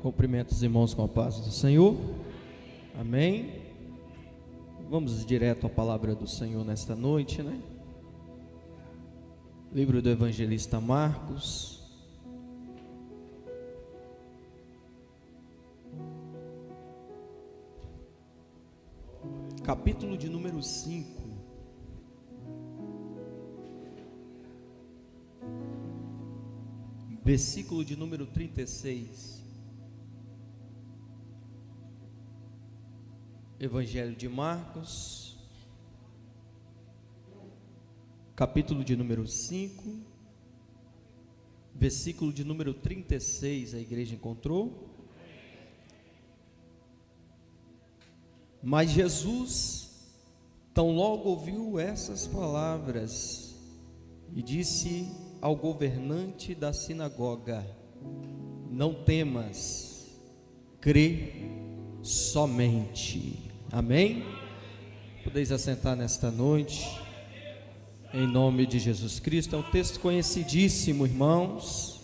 Cumprimento os irmãos com a paz do Senhor. Amém. Vamos direto à palavra do Senhor nesta noite, né? Livro do evangelista Marcos. Capítulo de número 5. Versículo de número 36. Evangelho de Marcos, capítulo de número 5, versículo de número 36, a igreja encontrou? Mas Jesus, tão logo ouviu essas palavras, e disse ao governante da sinagoga: não temas, crê somente. Amém? Podeis assentar nesta noite, em nome de Jesus Cristo. É um texto conhecidíssimo, irmãos.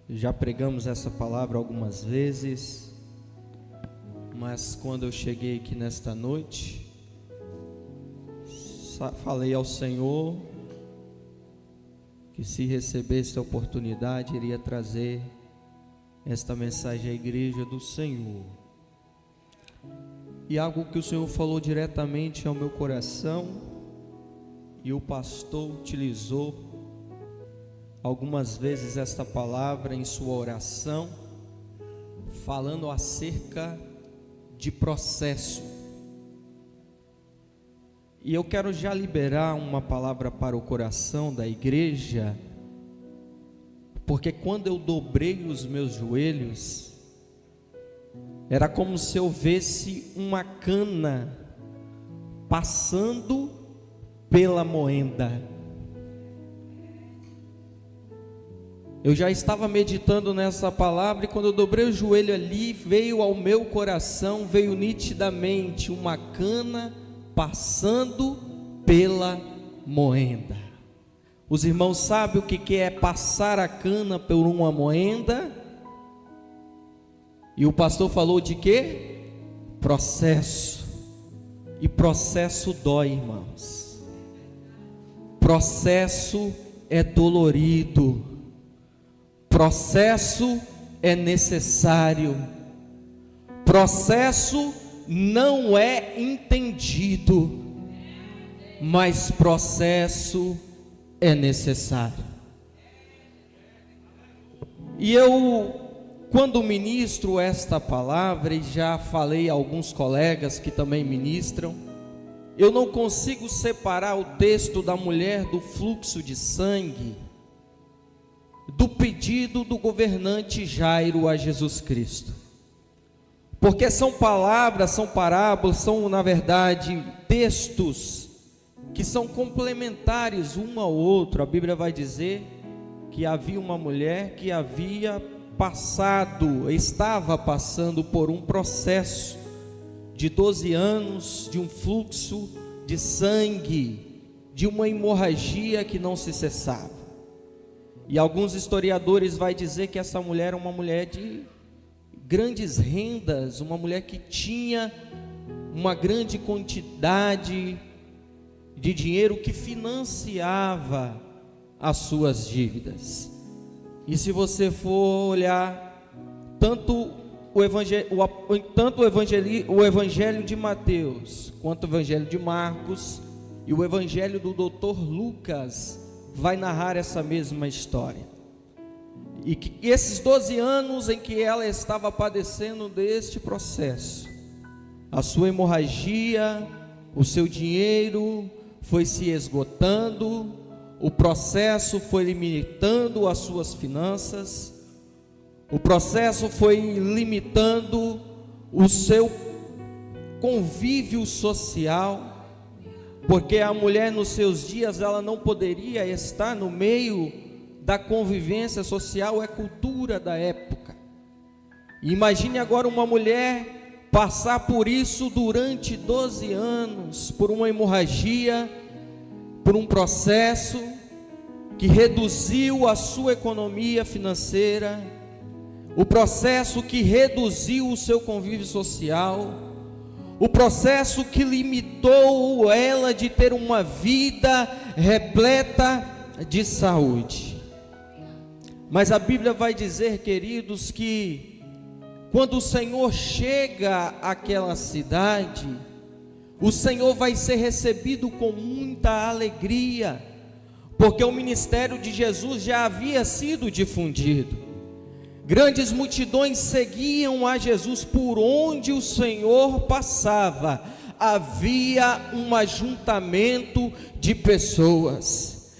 Já pregamos essa palavra algumas vezes, mas quando eu cheguei aqui nesta noite, falei ao Senhor que se recebesse a oportunidade, iria trazer esta mensagem à igreja do Senhor. E algo que o Senhor falou diretamente ao meu coração, e o pastor utilizou algumas vezes esta palavra em sua oração, falando acerca de processo. E eu quero já liberar uma palavra para o coração da igreja, porque quando eu dobrei os meus joelhos, era como se eu visse uma cana passando pela moenda. Eu já estava meditando nessa palavra, e quando eu dobrei o joelho ali, veio ao meu coração, veio nitidamente uma cana passando pela moenda. Os irmãos sabem o que é passar a cana por uma moenda? E o pastor falou de quê? Processo. E processo dói, irmãos. Processo é dolorido. Processo é necessário. Processo não é entendido, mas processo é necessário. E eu, quando ministro esta palavra, e já falei a alguns colegas que também ministram, eu não consigo separar o texto da mulher do fluxo de sangue do pedido do governante Jairo a Jesus Cristo, porque são palavras, são parábolas, são na verdade textos que são complementares um ao outro. A Bíblia vai dizer que havia uma mulher que estava passando por um processo de 12 anos, de um fluxo de sangue, de uma hemorragia que não se cessava. E alguns historiadores vão dizer que essa mulher era uma mulher de grandes rendas, uma mulher que tinha uma grande quantidade de dinheiro que financiava as suas dívidas. E se você for olhar tanto o evangelho de Mateus, quanto o evangelho de Marcos e o evangelho do Dr. Lucas, vai narrar essa mesma história. E que esses 12 anos em que ela estava padecendo deste processo, a sua hemorragia, o seu dinheiro foi se esgotando, o processo foi limitando as suas finanças, o processo foi limitando o seu convívio social, porque a mulher nos seus dias ela não poderia estar no meio da convivência social, é cultura da época. Imagine agora uma mulher passar por isso durante 12 anos, por uma hemorragia, por um processo que reduziu a sua economia financeira, o processo que reduziu o seu convívio social, o processo que limitou ela de ter uma vida repleta de saúde. Mas a Bíblia vai dizer, queridos, que quando o Senhor chega àquela cidade, o Senhor vai ser recebido com muita alegria, porque o ministério de Jesus já havia sido difundido. Grandes multidões seguiam a Jesus por onde o Senhor passava. Havia um ajuntamento de pessoas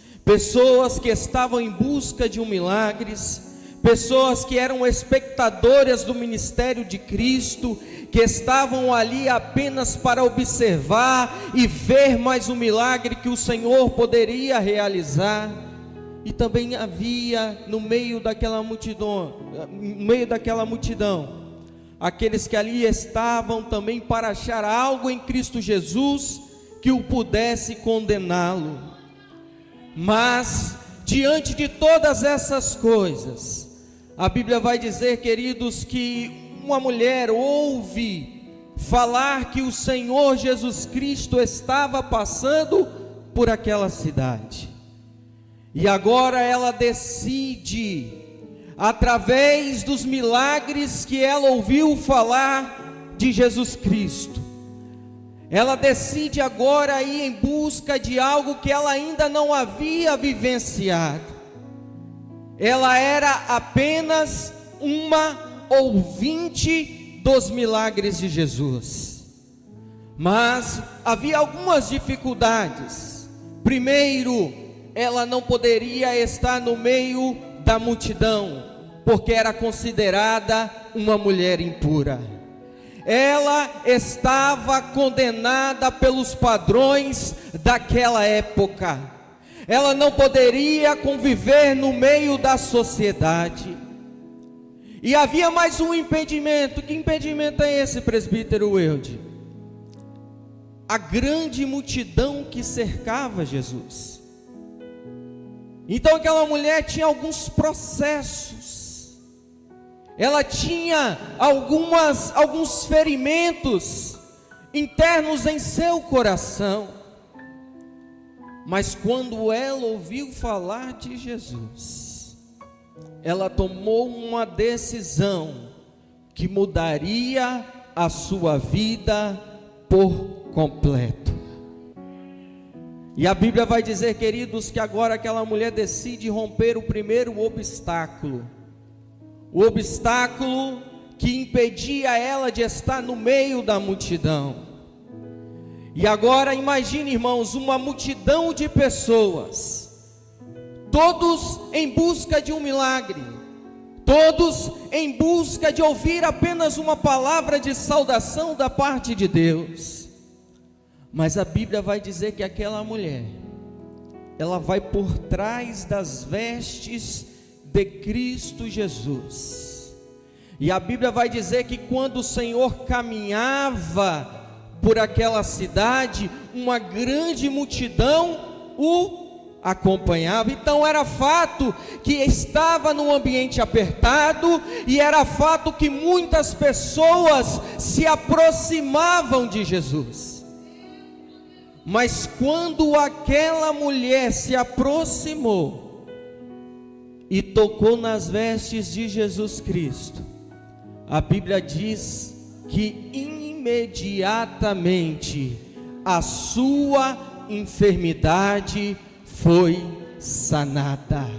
que estavam em busca de milagres, pessoas que eram espectadoras do ministério de Cristo, que estavam ali apenas para observar e ver mais um milagre que o Senhor poderia realizar. E também havia no meio daquela multidão, aqueles que ali estavam também para achar algo em Cristo Jesus que o pudesse condená-lo. Mas diante de todas essas coisas, a Bíblia vai dizer, queridos, que uma mulher ouve falar que o Senhor Jesus Cristo estava passando por aquela cidade. E agora ela decide, através dos milagres que ela ouviu falar de Jesus Cristo, ela decide agora ir em busca de algo que ela ainda não havia vivenciado. Ela era apenas uma ouvinte dos milagres de Jesus, mas havia algumas dificuldades. Primeiro, ela não poderia estar no meio da multidão, porque era considerada uma mulher impura. Ela estava condenada pelos padrões daquela época. Ela não poderia conviver no meio da sociedade. E havia mais um impedimento. Que impedimento é esse, presbítero Eude? A grande multidão que cercava Jesus. Então aquela mulher tinha alguns processos, ela tinha alguns ferimentos internos em seu coração. Mas quando ela ouviu falar de Jesus, ela tomou uma decisão que mudaria a sua vida por completo. E a Bíblia vai dizer, queridos, que agora aquela mulher decide romper o primeiro obstáculo. O obstáculo que impedia ela de estar no meio da multidão. E agora imagine, irmãos, uma multidão de pessoas, todos em busca de um milagre, todos em busca de ouvir apenas uma palavra de saudação da parte de Deus. Mas a Bíblia vai dizer que aquela mulher, ela vai por trás das vestes de Cristo Jesus. E a Bíblia vai dizer que quando o Senhor caminhava por aquela cidade, uma grande multidão o acompanhava. Então era fato que estava num ambiente apertado, e era fato que muitas pessoas se aproximavam de Jesus. Mas quando aquela mulher se aproximou e tocou nas vestes de Jesus Cristo, a Bíblia diz que imediatamente a sua enfermidade foi sanada.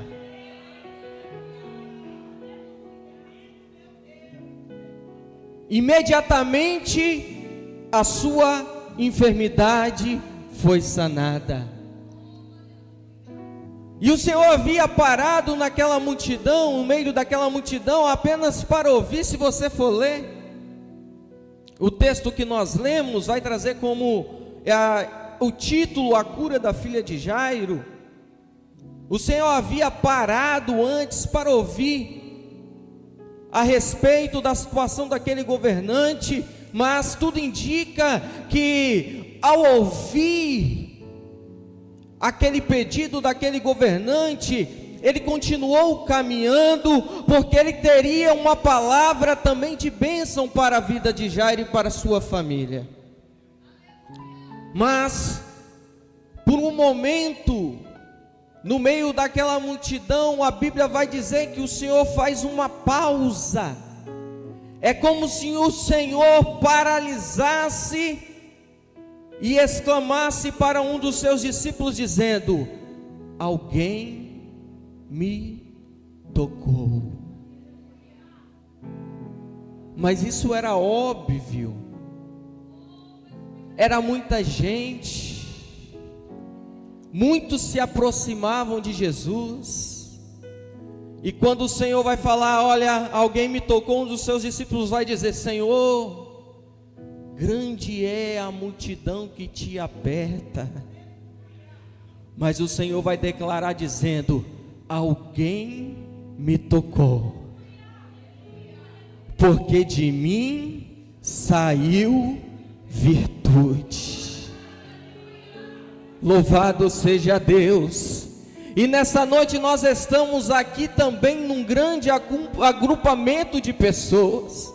Imediatamente a sua enfermidade foi sanada. E o Senhor havia parado naquela multidão, no meio daquela multidão, apenas para ouvir. Se você for ler o texto que nós lemos, vai trazer como o título: a cura da filha de Jairo. O Senhor havia parado antes para ouvir a respeito da situação daquele governante, mas tudo indica que ao ouvir aquele pedido daquele governante, ele continuou caminhando, porque ele teria uma palavra também de bênção para a vida de Jairo e para a sua família. Mas, por um momento, no meio daquela multidão, a Bíblia vai dizer que o Senhor faz uma pausa. É como se o Senhor paralisasse e exclamasse para um dos seus discípulos, dizendo: alguém me tocou. Mas isso era óbvio, era muita gente, muitos se aproximavam de Jesus. E quando o Senhor vai falar: olha, alguém me tocou, um dos seus discípulos vai dizer: Senhor, grande é a multidão que te aperta. Mas o Senhor vai declarar dizendo: alguém me tocou, porque de mim saiu virtude. Louvado seja Deus. E nessa noite nós estamos aqui também num grande agrupamento de pessoas.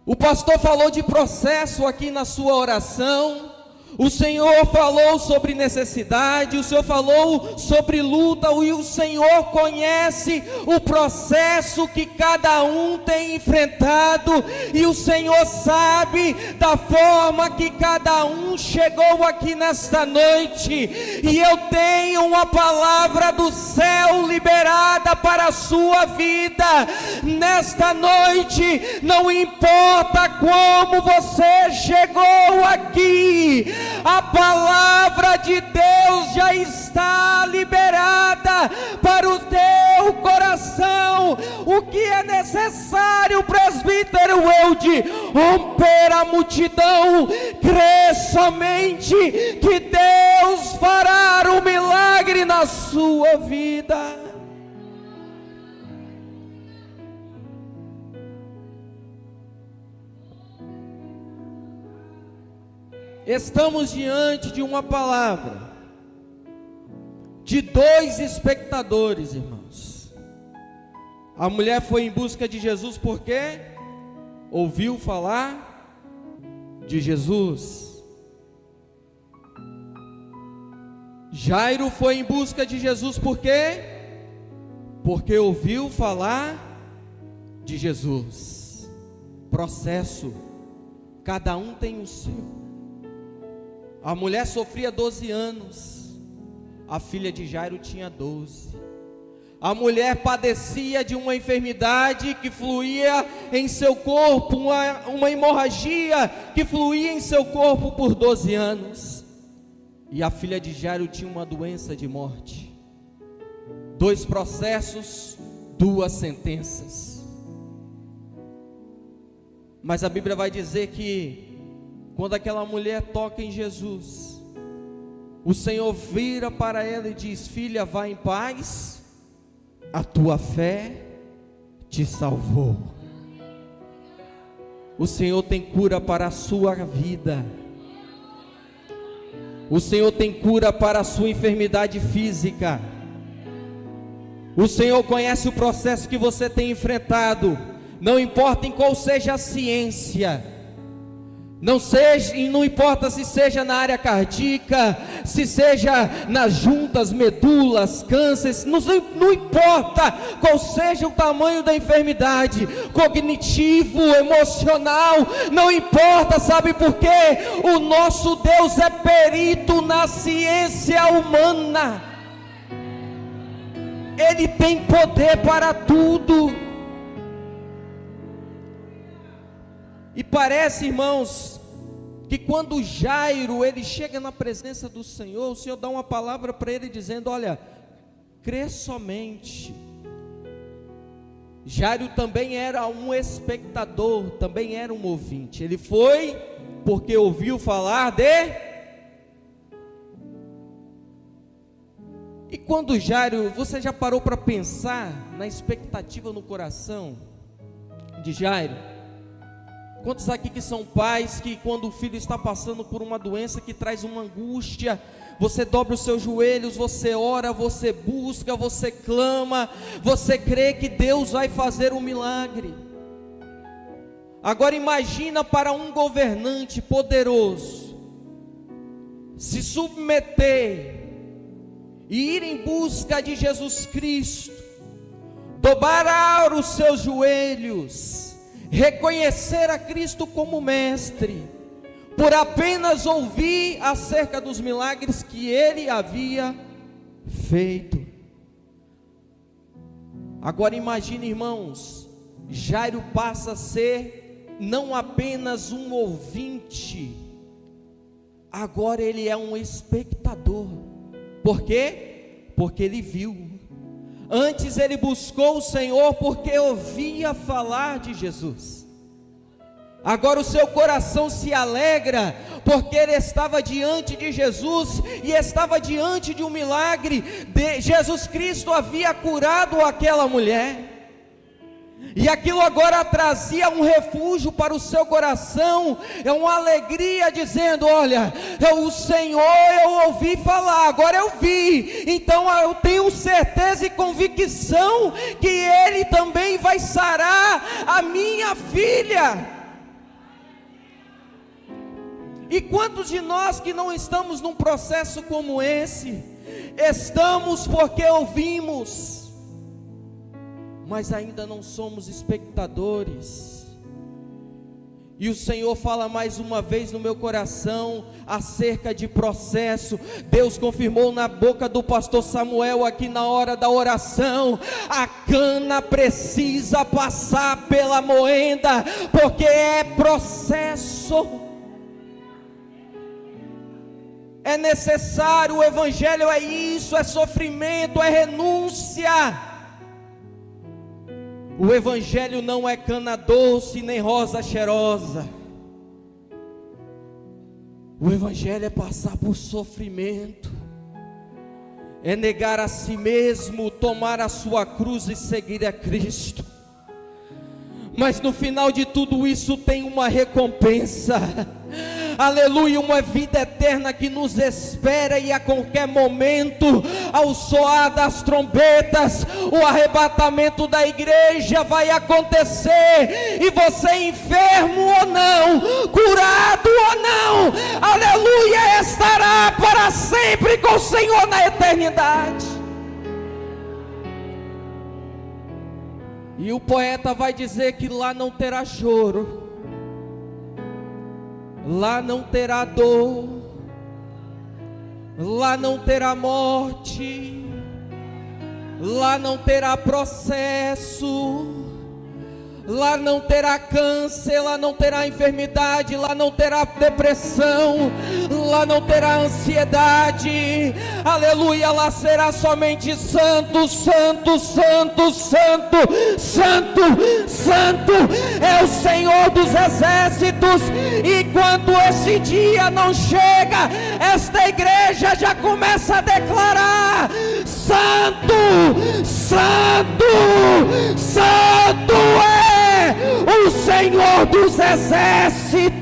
O pastor falou de processo aqui na sua oração. O Senhor falou sobre necessidade, o Senhor falou sobre luta, e o Senhor conhece o processo que cada um tem enfrentado, e o Senhor sabe da forma que cada um chegou aqui nesta noite. E eu tenho uma palavra do céu liberada para a sua vida nesta noite. Não importa como você chegou aqui, a palavra de Deus já está liberada para o teu coração. O que é necessário, presbítero Eude? Romper a multidão, crer somente que Deus fará um milagre na sua vida. Estamos diante de uma palavra de dois espectadores, irmãos. A mulher foi em busca de Jesus porque ouviu falar de Jesus. Jairo foi em busca de Jesus por quê? Porque ouviu falar de Jesus. Processo, cada um tem o seu. A mulher sofria 12 anos, a filha de Jairo tinha 12. A mulher padecia de uma enfermidade que fluía em seu corpo, uma hemorragia que fluía em seu corpo por 12 anos. E a filha de Jairo tinha uma doença de morte. 2 processos, 2 sentenças. Mas a Bíblia vai dizer que quando aquela mulher toca em Jesus, o Senhor vira para ela e diz: filha, vá em paz, a tua fé te salvou. O Senhor tem cura para a sua vida. O Senhor tem cura para a sua enfermidade física. O Senhor conhece o processo que você tem enfrentado. Não importa em qual seja a ciência, não importa se seja na área cardíaca, se seja nas juntas, medulas, cânceres, não importa qual seja o tamanho da enfermidade, cognitivo, emocional, não importa, sabe por quê? O nosso Deus é perito na ciência humana, Ele tem poder para tudo. E parece, irmãos, que quando Jairo ele chega na presença do Senhor, o Senhor dá uma palavra para ele dizendo: olha, crê somente. Jairo também era um espectador, também era um ouvinte. Ele foi porque ouviu falar de... E quando Jairo, você já parou para pensar na expectativa no coração de Jairo? Quantos aqui que são pais que quando o filho está passando por uma doença que traz uma angústia, você dobra os seus joelhos, você ora, você busca, você clama, você crê que Deus vai fazer um milagre. Agora imagina para um governante poderoso se submeter e ir em busca de Jesus Cristo, dobrar os seus joelhos, reconhecer a Cristo como mestre, por apenas ouvir acerca dos milagres que ele havia feito. Agora imagine, irmãos, Jairo passa a ser não apenas um ouvinte, agora ele é um espectador. Por quê? Porque ele viu. Antes ele buscou o Senhor porque ouvia falar de Jesus. Agora o seu coração se alegra, porque ele estava diante de Jesus, e estava diante de um milagre. Jesus Cristo havia curado aquela mulher, e aquilo agora trazia um refúgio para o seu coração, é uma alegria, dizendo: olha, o Senhor eu ouvi falar, agora eu vi, então eu tenho certeza e convicção que Ele também vai sarar a minha filha. E quantos de nós que não estamos num processo como esse, estamos porque ouvimos, mas ainda não somos espectadores. E o Senhor fala mais uma vez no meu coração acerca de processo. Deus confirmou na boca do pastor Samuel aqui na hora da oração: a cana precisa passar pela moenda, porque é processo. É necessário, o evangelho é isso, é sofrimento, é renúncia. O evangelho não é cana doce nem rosa cheirosa. O evangelho é passar por sofrimento, é negar a si mesmo, tomar a sua cruz e seguir a Cristo. Mas no final de tudo isso tem uma recompensa. Aleluia, uma vida eterna que nos espera, e a qualquer momento, ao soar das trombetas, o arrebatamento da igreja vai acontecer, e você, enfermo ou não, curado ou não, aleluia, estará para sempre com o Senhor na eternidade. E o poeta vai dizer que lá não terá choro, lá não terá dor, lá não terá morte, lá não terá processo, lá não terá câncer, lá não terá enfermidade, lá não terá depressão, lá não terá ansiedade, aleluia, lá será somente santo, santo, santo, santo, santo, santo, é o Senhor dos exércitos. E quando esse dia não chega, esta igreja já começa a declarar: santo, santo, santo é o Senhor dos exércitos.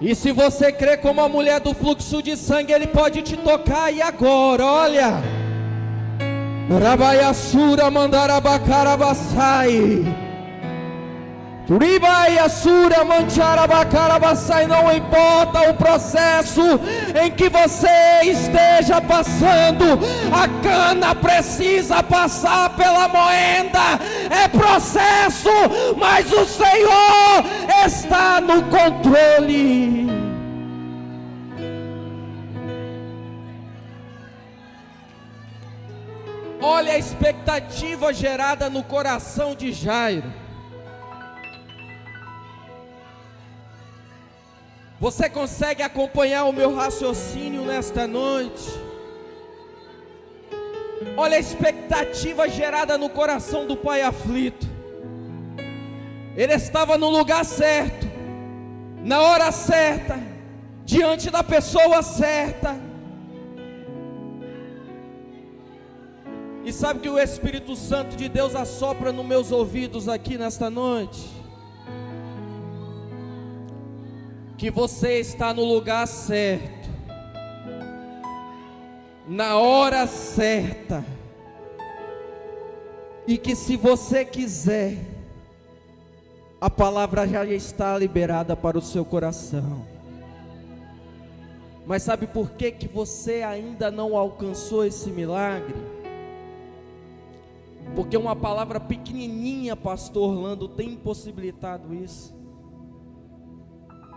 E se você crê como a mulher do fluxo de sangue, Ele pode te tocar. E agora, olha, Rabaiasura mandarabacarabasai, Ribaiasura mancharabacarabasai. Não importa o processo em que você esteja passando, a cana precisa passar pela moenda. É processo, mas o Senhor está no controle. Olha a expectativa gerada no coração de Jairo. Você consegue acompanhar o meu raciocínio nesta noite? Olha a expectativa gerada no coração do pai aflito. Ele estava no lugar certo, na hora certa, diante da pessoa certa. E sabe que o Espírito Santo de Deus assopra nos meus ouvidos aqui nesta noite? que você está no lugar certo, na hora certa, e que se você quiser, a palavra já está liberada para o seu coração. Mas sabe por que que você ainda não alcançou esse milagre? Porque uma palavra pequenininha, pastor Orlando, tem impossibilitado isso.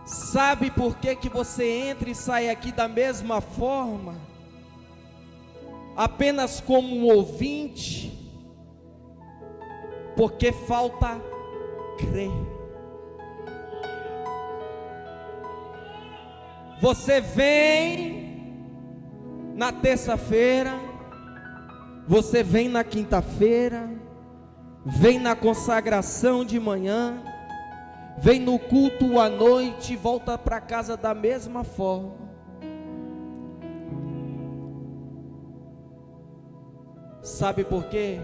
Sabe por que que você entra e sai aqui da mesma forma? Apenas como um ouvinte? Porque falta crer. Você vem na terça-feira, você vem na quinta-feira, vem na consagração de manhã, vem no culto à noite e volta para casa da mesma forma. Sabe por quê?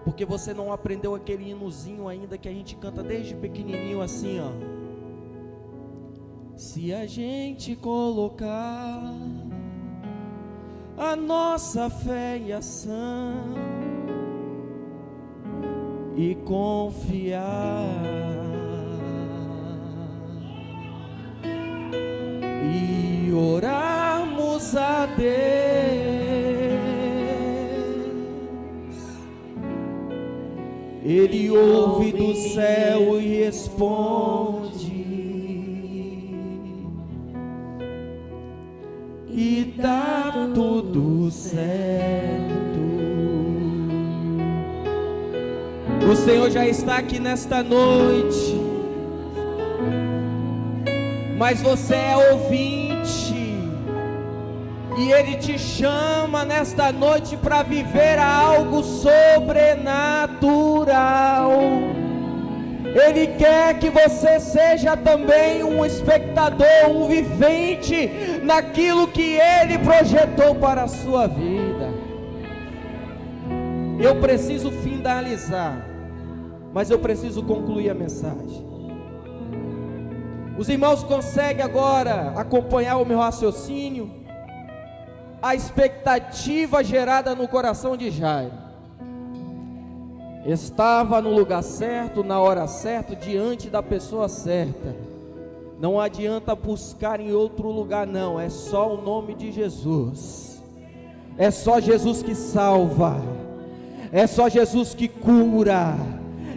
Porque você não aprendeu aquele hinozinho ainda que a gente canta desde pequenininho assim, ó. Se a gente colocar a nossa fé em ação e confiar e orarmos a Deus, Ele ouve do céu e responde e dá tudo certo. O Senhor já está aqui nesta noite, mas você é ouvinte, e Ele te chama nesta noite para viver algo sobrenatural. Ele quer que você seja também um espectador, um vivente naquilo que Ele projetou para a sua vida. Eu preciso finalizar, mas eu preciso concluir a mensagem. Os irmãos conseguem agora acompanhar o meu raciocínio? A expectativa gerada no coração de Jairo estava no lugar certo, na hora certa, diante da pessoa certa. Não adianta buscar em outro lugar, não. É só o nome de Jesus. É só Jesus que salva. É só Jesus que cura.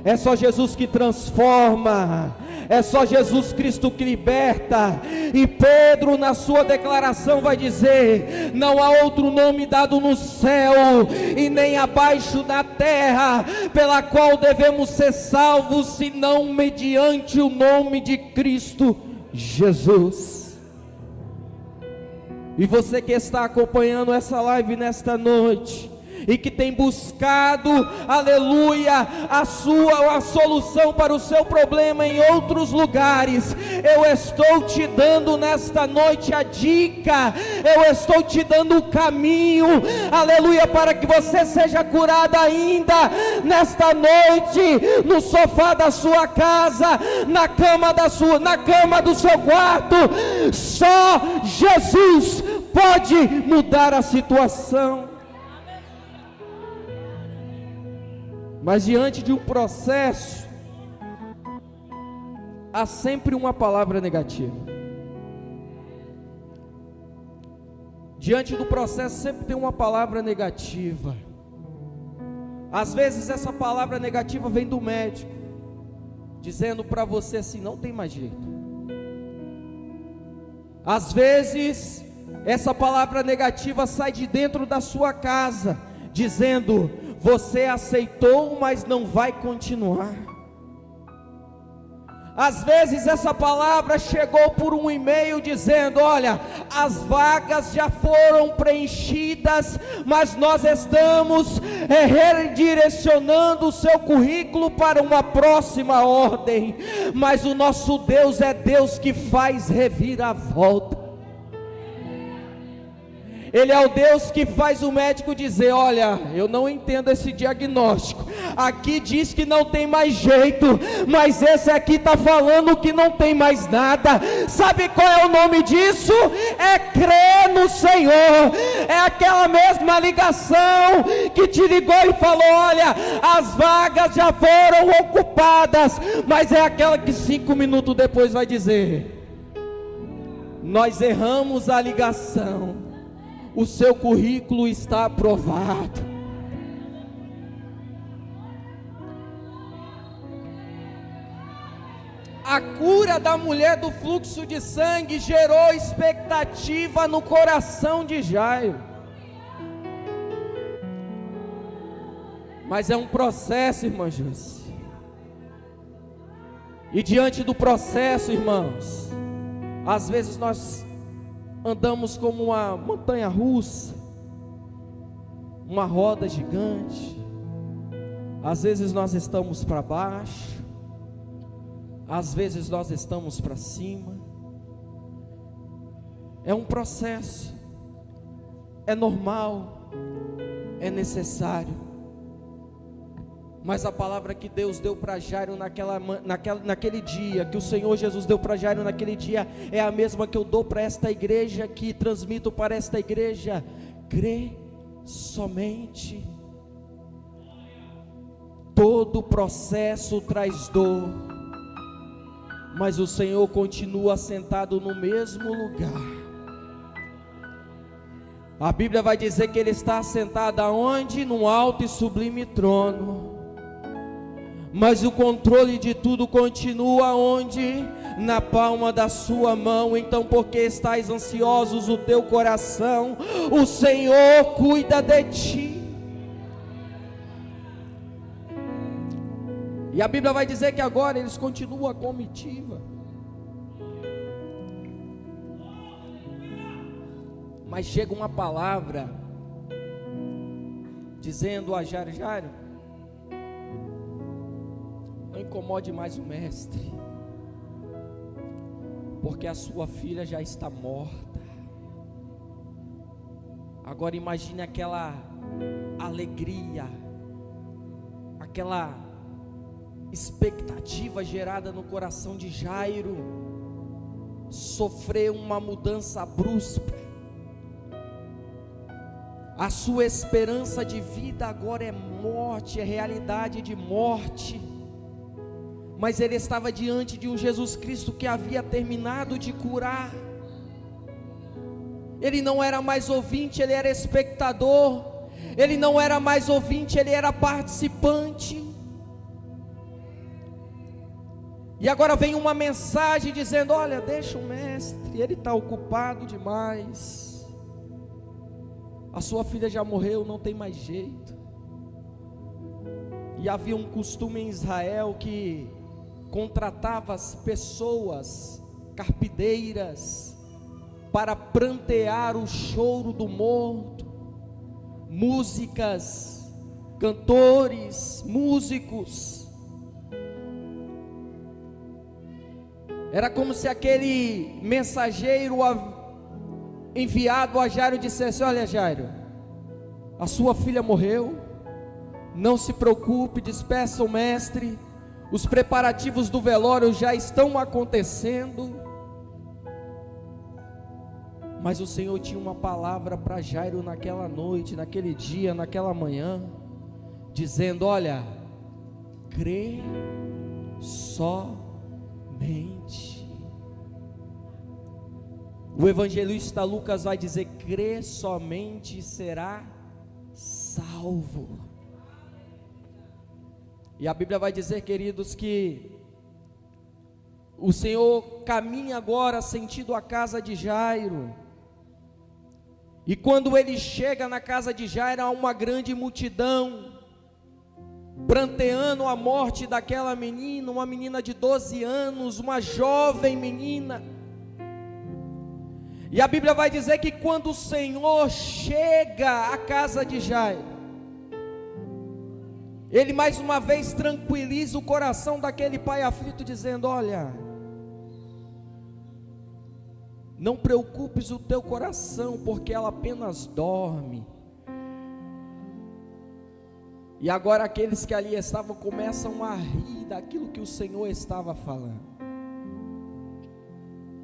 É só Jesus que transforma. É só Jesus Cristo que liberta. E Pedro, na sua declaração, vai dizer: não há outro nome dado no céu e nem abaixo da terra pela qual devemos ser salvos, senão mediante o nome de Cristo Jesus. E você que está acompanhando essa live nesta noite, e que tem buscado, aleluia, a solução para o seu problema em outros lugares, eu estou te dando nesta noite a dica, eu estou te dando o caminho, aleluia, para que você seja curado ainda nesta noite, no sofá da sua casa, na cama do seu quarto. Só Jesus pode mudar a situação. Mas diante de um processo, há sempre uma palavra negativa. Diante do processo sempre tem uma palavra negativa. Às vezes essa palavra negativa vem do médico, dizendo para você assim: não tem mais jeito. Às vezes essa palavra negativa sai de dentro da sua casa, dizendo: você aceitou, mas não vai continuar. Às vezes essa palavra chegou por um e-mail dizendo: olha, as vagas já foram preenchidas, mas nós estamos redirecionando o seu currículo para uma próxima ordem. Mas o nosso Deus é Deus que faz reviravolta. Ele é o Deus que faz o médico dizer: olha, eu não entendo esse diagnóstico, aqui diz que não tem mais jeito, mas esse aqui está falando que não tem mais nada. Sabe qual é o nome disso? É crer no Senhor. É aquela mesma ligação que te ligou e falou: olha, as vagas já foram ocupadas, mas é aquela que 5 minutos depois vai dizer: nós erramos a ligação, o seu currículo está aprovado. A cura da mulher do fluxo de sangue gerou expectativa no coração de Jairo. Mas é um processo, irmã Júcia. E diante do processo, irmãos, às vezes nós andamos como uma montanha russa, uma roda gigante. Às vezes nós estamos para baixo, às vezes nós estamos para cima. É um processo, é normal, é necessário. Mas a palavra que Deus deu para Jairo naquele dia, que o Senhor Jesus deu para Jairo naquele dia, é a mesma que eu dou para esta igreja, que transmito para esta igreja: crê somente. Todo processo traz dor, mas o Senhor continua sentado no mesmo lugar. A Bíblia vai dizer que Ele está sentado aonde? Num alto e sublime trono. Mas o controle de tudo continua onde? Na palma da sua mão. Então, porque estáis ansiosos o teu coração, o Senhor cuida de ti. E a Bíblia vai dizer que agora eles continuam a comitiva. Mas chega uma palavra dizendo a Jairo: Jairo, não incomode mais o mestre, porque a sua filha já está morta. Agora imagine aquela alegria, aquela expectativa gerada no coração de Jairo, sofrer uma mudança brusca. A sua esperança de vida agora é morte, é realidade de morte. Mas ele estava diante de um Jesus Cristo que havia terminado de curar. Ele não era mais ouvinte, ele era espectador. Ele não era mais ouvinte, ele era participante. E agora vem uma mensagem dizendo: olha, deixa o mestre, ele está ocupado demais. A sua filha já morreu, não tem mais jeito. E havia um costume em Israel que contratava as pessoas, carpideiras, para prantear o choro do morto. Músicas, cantores, músicos. Era como se aquele mensageiro enviado a Jairo dissesse: olha, Jairo, a sua filha morreu, não se preocupe, despeça o mestre, os preparativos do velório já estão acontecendo. Mas o Senhor tinha uma palavra para Jairo naquela noite, naquele dia, naquela manhã, dizendo: olha, crê somente. O evangelista Lucas vai dizer: crê somente e será salvo. E a Bíblia vai dizer, queridos, que o Senhor caminha agora sentido a casa de Jairo. E quando ele chega na casa de Jairo, há uma grande multidão pranteando a morte daquela menina, uma menina de 12 anos, uma jovem menina. E a Bíblia vai dizer que quando o Senhor chega à casa de Jairo, ele mais uma vez tranquiliza o coração daquele pai aflito, dizendo: olha, Não preocupes o teu coração, porque ela apenas dorme. E agora aqueles que ali estavam começam a rir daquilo que o Senhor estava falando.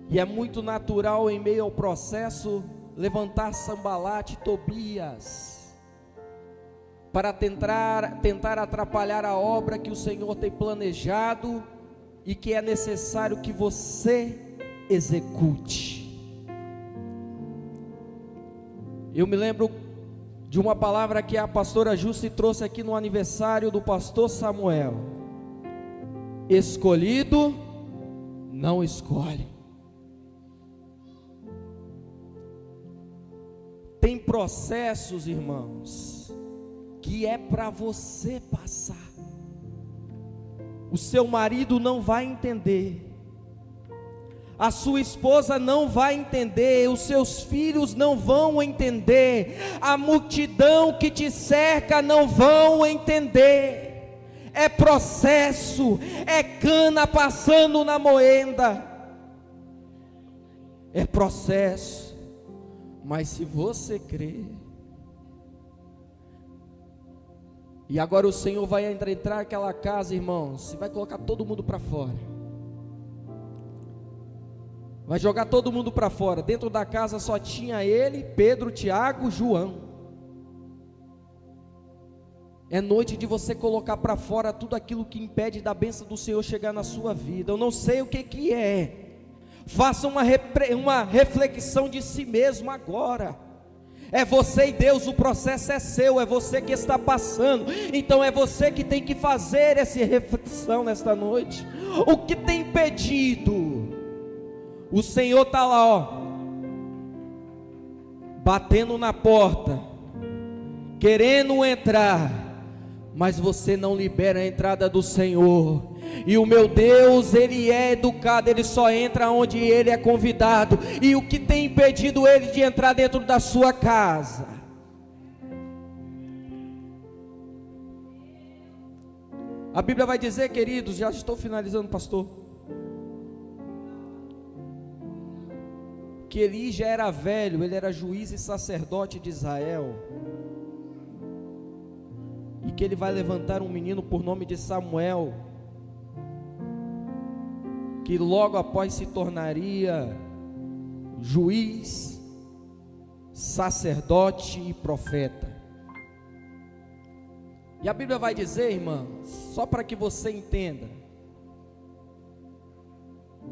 E é muito natural, em meio ao processo, levantar Sambalate e Tobias para tentar atrapalhar a obra que o Senhor tem planejado e que é necessário que você execute. Eu me lembro de uma palavra que a pastora Jusce trouxe aqui no aniversário do pastor Samuel: escolhido não escolhe. Tem processos, irmãos, que é para você passar. O seu marido não vai entender, a sua esposa não vai entender, os seus filhos não vão entender, a multidão que te cerca não vão entender. É processo, é cana passando na moenda, é processo. Mas se você crer, e agora o Senhor vai entrar naquela casa, irmãos, e vai colocar todo mundo para fora, vai jogar todo mundo para fora. Dentro da casa só tinha ele, Pedro, Tiago, João. É noite de você colocar para fora tudo aquilo que impede da bênção do Senhor chegar na sua vida. Eu não sei o que é. Faça uma reflexão de si mesmo agora. É você e Deus, o processo é seu, é você que está passando. Então é você que tem que fazer essa reflexão nesta noite. O que tem impedido? O Senhor está lá, ó, batendo na porta, querendo entrar, mas você não libera a entrada do Senhor. E o meu Deus, Ele é educado, Ele só entra onde Ele é convidado. E o que tem impedido Ele de entrar dentro da sua casa? A Bíblia vai dizer, queridos, já estou finalizando, pastor, que Eli já era velho, ele era juiz e sacerdote de Israel, e que ele vai levantar um menino por nome de Samuel, que logo após se tornaria juiz, sacerdote e profeta. E a Bíblia vai dizer, irmãos, só para que você entenda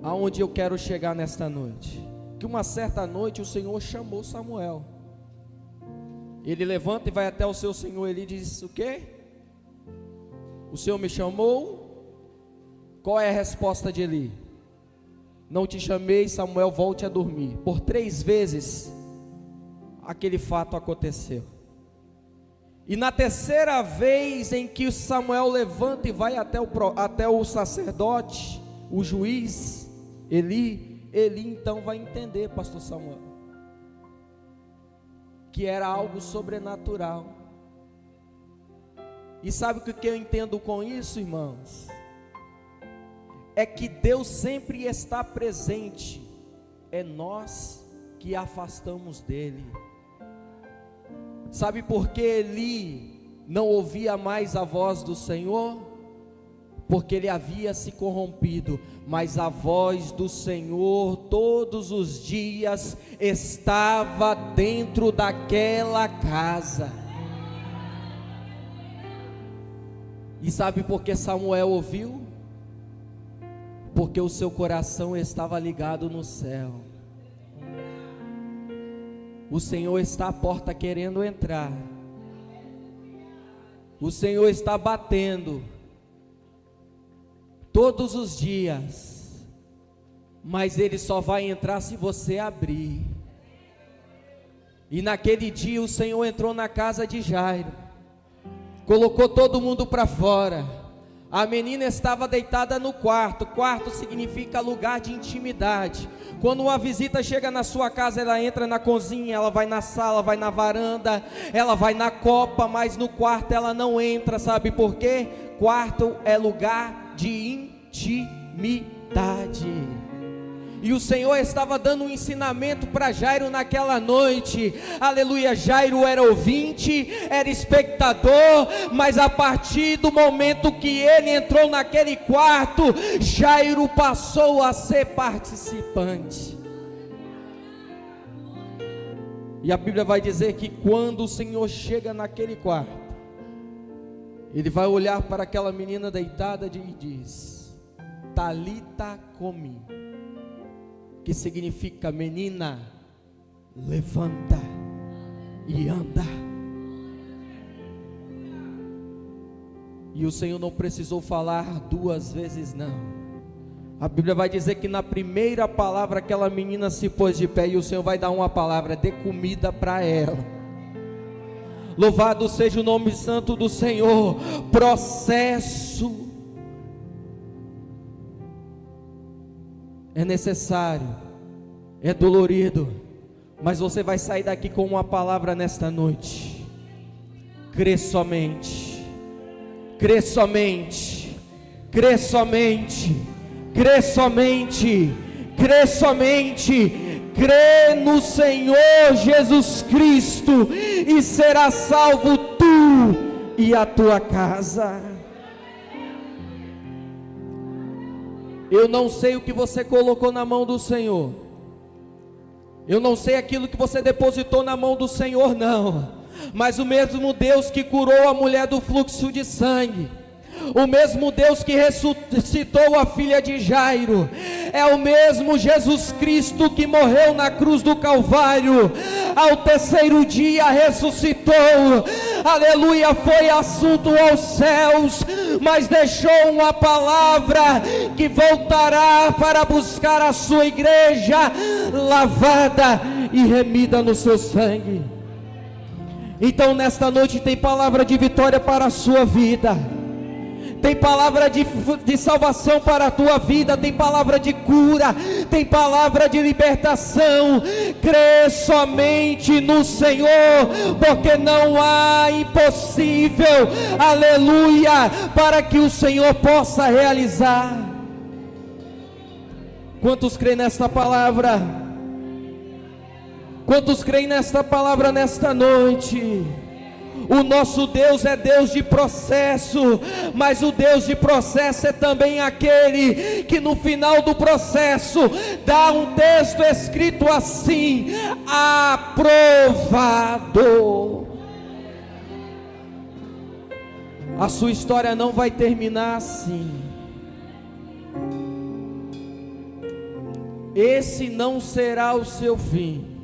aonde eu quero chegar nesta noite, que uma certa noite o Senhor chamou Samuel. Ele levanta e vai até o seu senhor Eli e diz: o quê? O Senhor me chamou? Qual é a resposta de Eli? Não te chamei, Samuel, volte a dormir. Por 3 vezes aquele fato aconteceu. E na terceira vez em que Samuel levanta e vai até o sacerdote, o juiz Eli então vai entender, pastor Samuel, que era algo sobrenatural. E sabe o que eu entendo com isso, irmãos? É que Deus sempre está presente, é nós que afastamos dele. Sabe por que Eli não ouvia mais a voz do Senhor? Porque ele havia se corrompido, mas a voz do Senhor todos os dias estava dentro daquela casa. E sabe por que Samuel ouviu? Porque o seu coração estava ligado no céu. O Senhor está à porta querendo entrar. O Senhor está batendo todos os dias, mas Ele só vai entrar se você abrir. E naquele dia o Senhor entrou na casa de Jairo, colocou todo mundo para fora. A menina estava deitada no quarto. Quarto significa lugar de intimidade. Quando uma visita chega na sua casa, ela entra na cozinha, ela vai na sala, vai na varanda, ela vai na copa, mas no quarto ela não entra. Sabe por quê? Quarto é lugar de intimidade. E o Senhor estava dando um ensinamento para Jairo naquela noite. Aleluia. Jairo era ouvinte, era espectador, mas a partir do momento que ele entrou naquele quarto, Jairo passou a ser participante. E a Bíblia vai dizer que quando o Senhor chega naquele quarto, Ele vai olhar para aquela menina deitada e diz: Talita cumi, que significa: menina, levanta e anda. E o Senhor não precisou falar duas vezes, não. A Bíblia vai dizer que na primeira palavra aquela menina se pôs de pé, e o Senhor vai dar uma palavra: dê comida para ela. Louvado seja o nome santo do Senhor. Processo é necessário, é dolorido, mas você vai sair daqui com uma palavra nesta noite. Crê somente, crê somente, crê somente, crê somente, crê somente. Crê no Senhor Jesus Cristo e será salvo tu e a tua casa. Eu não sei o que você colocou na mão do Senhor, eu não sei aquilo que você depositou na mão do Senhor, não. Mas o mesmo Deus que curou a mulher do fluxo de sangue, o mesmo Deus que ressuscitou a filha de Jairo, é o mesmo Jesus Cristo que morreu na cruz do Calvário, ao terceiro dia ressuscitou, aleluia, foi assunto aos céus, mas deixou uma palavra que voltará para buscar a sua igreja, lavada e remida no seu sangue. Então nesta noite tem palavra de vitória para a sua vida, tem palavra de salvação para a tua vida, tem palavra de cura, tem palavra de libertação. Crê somente no Senhor, porque não há impossível, aleluia, para que o Senhor possa realizar. Quantos creem nesta palavra? Quantos creem nesta palavra nesta noite? O nosso Deus é Deus de processo, mas o Deus de processo é também aquele que no final do processo dá um texto escrito assim: aprovado. A sua história não vai terminar assim. Esse não será o seu fim.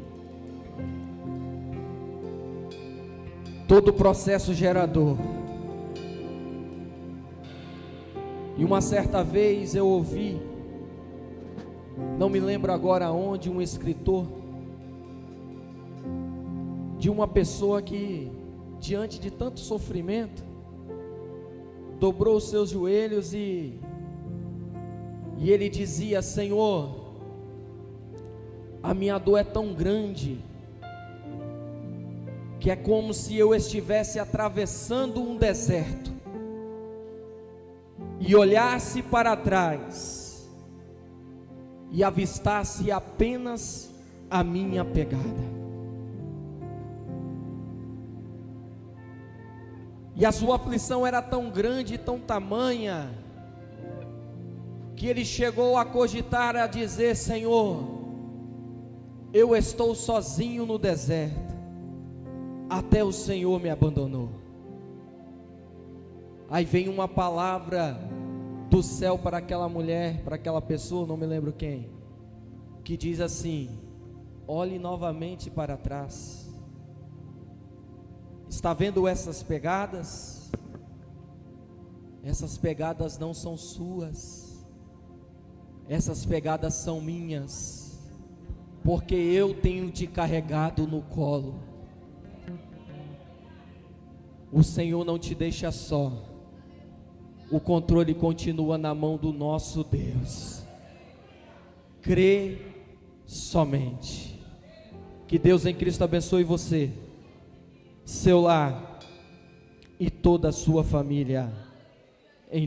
Todo processo gerador. E uma certa vez eu ouvi, não me lembro agora onde, um escritor, de uma pessoa que, diante de tanto sofrimento, dobrou os seus joelhos e ele dizia: Senhor, a minha dor é tão grande, que é como se eu estivesse atravessando um deserto, e olhasse para trás, e avistasse apenas a minha pegada. E a sua aflição era tão grande, tão tamanha, que ele chegou a cogitar, a dizer: Senhor, eu estou sozinho no deserto, até o Senhor me abandonou. Aí vem uma palavra do céu para aquela mulher, para aquela pessoa, não me lembro quem, que diz assim: olhe novamente para trás. Está vendo essas pegadas? Essas pegadas não são suas, essas pegadas são minhas, porque eu tenho te carregado no colo. O Senhor não te deixa só, o controle continua na mão do nosso Deus. Crê somente. Que Deus em Cristo abençoe você, seu lar e toda a sua família.